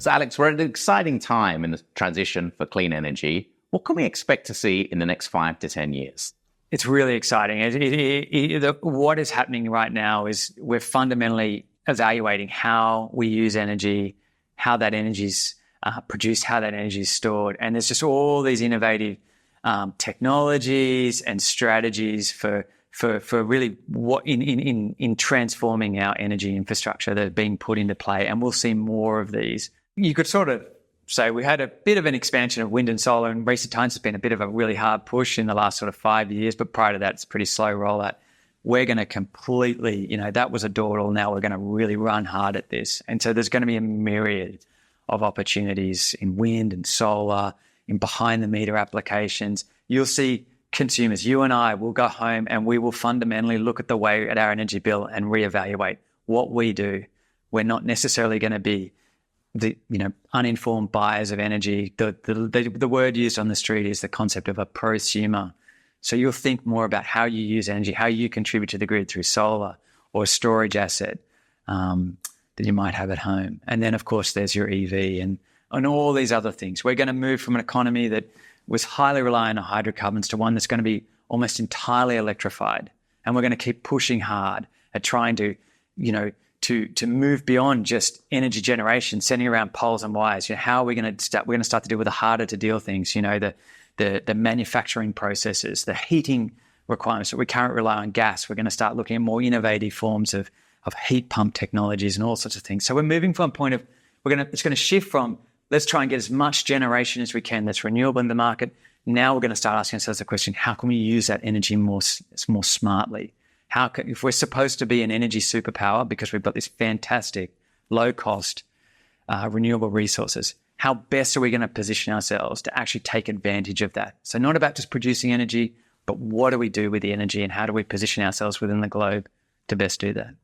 So Alex, we're at an exciting time in the transition for clean energy. What can we expect to see in the next 5 to 10 years? It's really exciting. What is happening right now is we're fundamentally evaluating how we use energy, how that energy is produced, how that energy is stored. And there's just all these innovative technologies and strategies for really what in transforming our energy infrastructure that are being put into play. And we'll see more of these. You could sort of say we had a bit of an expansion of wind and solar in recent times. It's been a bit of a really hard push in the last sort of 5 years, but prior to that, it's a pretty slow rollout. We're going to completely, that was a dawdle. Now we're going to really run hard at this. And so there's going to be a myriad of opportunities in wind and solar, in behind the meter applications. You'll see consumers, you and I will go home and we will fundamentally look at our energy bill and reevaluate what we do. We're not necessarily going to be the uninformed buyers of energy. The word used on the street is the concept of a prosumer. So you'll think more about how you use energy, how you contribute to the grid through solar or a storage asset that you might have at home. And then, of course, there's your EV and all these other things. We're going to move from an economy that was highly reliant on hydrocarbons to one that's going to be almost entirely electrified. And we're going to keep pushing hard at trying to, to move beyond just energy generation, sending around poles and wires. How are we going to start? We're going to start to deal with the harder to deal things. The manufacturing processes, the heating requirements that we currently rely on gas. We're going to start looking at more innovative forms of heat pump technologies and all sorts of things. So we're moving from a point of it's going to shift from let's try and get as much generation as we can that's renewable in the market. Now we're going to start asking ourselves the question: how can we use that energy more smartly? If we're supposed to be an energy superpower because we've got this fantastic, low-cost, renewable resources, how best are we going to position ourselves to actually take advantage of that? So not about just producing energy, but what do we do with the energy and how do we position ourselves within the globe to best do that?